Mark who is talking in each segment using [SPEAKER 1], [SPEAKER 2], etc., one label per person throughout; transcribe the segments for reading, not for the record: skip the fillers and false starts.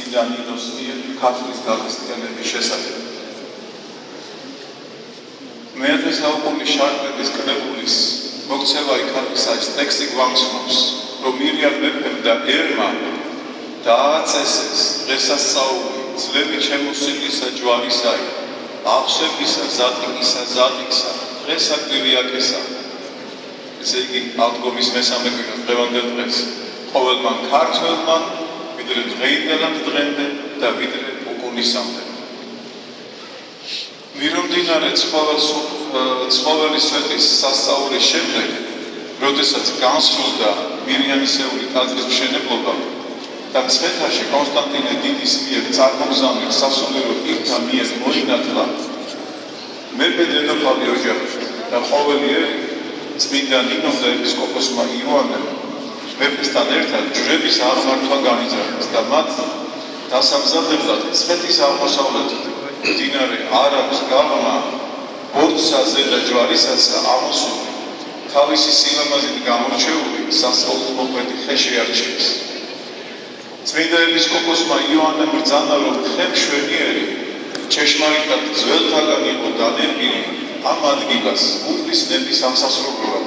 [SPEAKER 1] წმინდა ნინოს მიერ ქართლის გაქრისტიანების შესახებ. მეათე საუკუნის შარლების კრებულის მოქცევა იქ არის ტექსტი გვამცნობს, რომ მირიამ მეფემ და ერმა დააწესეს დღესასწაული ძვლებით შემოსილისა ჯვარისაი, აღსებისა, ზატიკისა, დღესა კვირიაკესა. ესე იგი, აღდგომის მესამე კვირა დღევანდელ დღეს ყოველმა ქართველმა ვიდრე დღეიდანაც დღემდე და ვიდრე უკუნისამდე. მირომდინარე ცხოველის სვეტის სასწაულის შემდეგ, როდესაც განსრულდა მირიანისეული ტაძრის მშენებლობა და მცხეთაში კონსტანტინე დიდის მიერ წარმოგზავნილ სასულიერო პირთა მიერ მოინათლა, მეფე დედოფალი ოჯახი და ყოველი ერი წმინდა ნინომ და ეპისკოპოსმა იოანემ მეფესთან ერთად ჯვრების აღმართვა განიზრახეს და მათ დასამზადებლად მცხეთის აღმოსავლეთით მდინარე არაგვს გაღმა ბორცვსა ზედა ჯვარისასა ამოსული თავისი სილამაზით გამორჩეული სასწაულს მოქმედი ხე შეარჩიეს. წმინდა ეპისკოპოსმა იოანემ ბრძანა, რომ ხე მშვენიერი ჭეშმარიტად ძველთაგან იყო დანერგილი ამ ადგილას უფლის ნების ამსასრულებლად,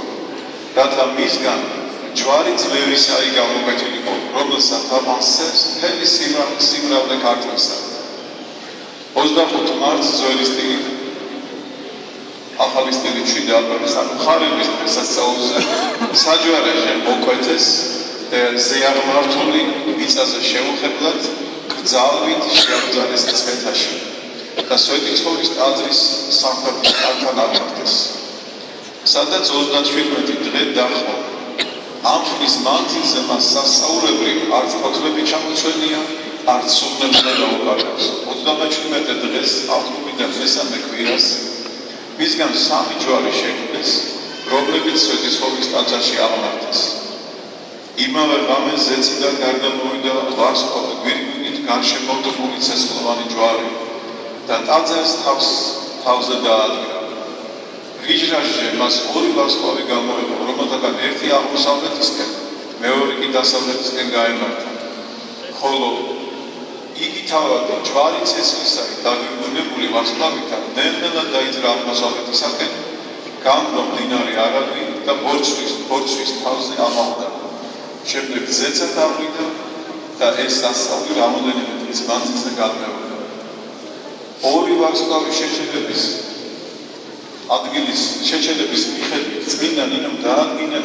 [SPEAKER 1] რათა მისგან ჯვარი ძლევისაი გამოკვეთილიყო, რომელსაც ამასცემს მთელი სიმრავლე ქართლისა. 25 მარტს ძველი სტილით, ახალი სტილით შვიდე აპრილის მხარების დღესასწაულზე საჯვარე ხე მოკვეთეს ზეაღმართული მიწაზე შეუხებლად გრძალვით შეაბრძანეს მცხეთაში და სვეტიცხოვლის ტაძრის სამხრეთის კართან აღმართეს, სადაც 37 დღე დაჰყო. ამ ხნის მანძილზე მას სასწაულებრივ არც ფოთლები ჩამოწვენია, არც სულნებს და დაუკარგავს. 37 დღეს აღდგომიდან მესამე კვირას მისგან 3 ჯვარი შექმნეს, რომლებიც სვეტიცხოვლის ტაძარში აღმართეს. იმავე ღამეს ზეციდან გარდა მოვიდა ვარსკვლავი გვირგვინით გარშემორტყმული ცეცხლოვანი ჯვარი და ტაძარს თავზე დაადგა. რიჟრაჟზე მას 2 ვარსკვლავი გამოეყო, რომელთაგან ერთი აღმოსავლეთისკენ, მეორე კი დასავლეთისკენ გაემართა. ხოლო იგი თავადი ჯვარი ცეცხლისაი დაგვირგვინებული ვარსკვლავითან ნელ-ნელა დაიძრა აღმოსავლეთისაკენ, გამგო მდინარე არაგვი და ბორცვის თავზე ამავდა. შემდეგ ზეცა დავიდა და ეს სასწაული რამოდენიმე დღის მანძილზე გადმევიდა. 2 ვარსკვლავის შეჩერების ადგილის შეჩერების მიხედვით წმინდა ნინომ დაადგინა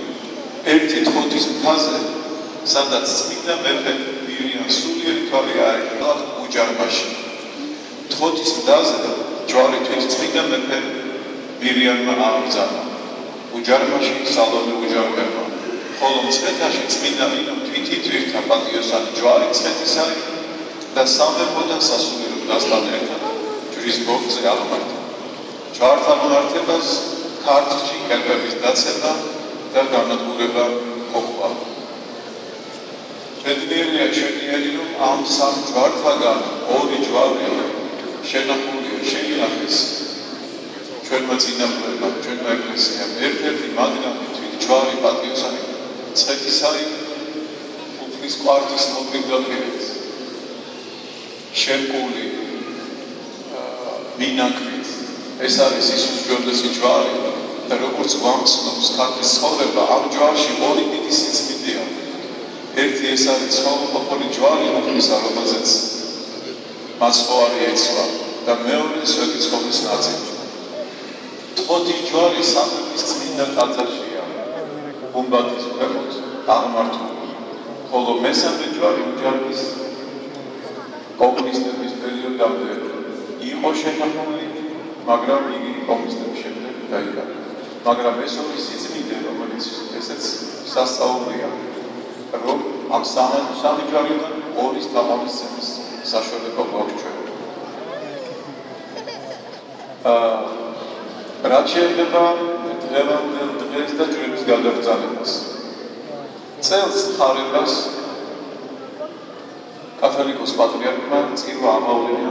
[SPEAKER 1] ერთი თოთის მთაზე, სადაც წმინდა მეფე მირიამ სულიერი თავი აეყო უჯარმაში. თოთის მთაზე ჯვარი თვით წმინდა მეფე მირიამმა ააბრძანა. უჯარმაში სალომე უჯარმებმა. ხოლო მცხეთაში წმინდა ნინომ თვითითვირთა პატიოსანი ჯვარი მცხეთისარი და სამეფო და სასულიერო დასთან ერთად ჯვრის ბორცვზე აღმართა. ჯვართან მართებას ქართლში კერპების დაცემა და განადგურება მოჰყვა. შედიერი რომ ამ 3 ჯვართაგან 2 ჯვარი შენახულია, შეინახეს ჩვენმა წინაპრებმა, ჩვენმა ეკლესიამ. ერთ-ერთი მათგანი თვით ჯვარი პატიოსანი მცხეთისარი უფლის კვართის მოგვიდრებით შემკული მინაკვით. ეს არის ის უჯრედესი ჯვარი და როგორც გვამცნობს ქართლის ცხოვრება, ამ ჯვარში 2 დიდი სიწმინდეა. ერთი ეს არის ცხოველყოფილი ჯვარი უფლისა, რომელზეც მასხოვარი ეცვა და მეორე სვეტიცხოვლის ნაწილი. თოთის ჯვარი სამების წმინდა ტაძარშია, გუმბათის ქვემოთ აღმართული, ხოლო მესამე ჯვარი უჯარმის კომუნისტების პერიოდამდე იყო შენახული, მაგრამ იგი კომუნისტების შემდეგ დაიკარგა. მაგრამ ეს ორი სიწმინდე, რომელიც ესეც სასწაულია, რომ ამ 3 ჯვარიდან 2-ის თამამისცემის საშუალება გვაქვს ჩვენ. რაც შეეხება დღევანდელ დღეს და ჯვრების გადაბრძანებას. წელს ხარებას კათოლიკოს პატრიარქმა წირვა ამავლია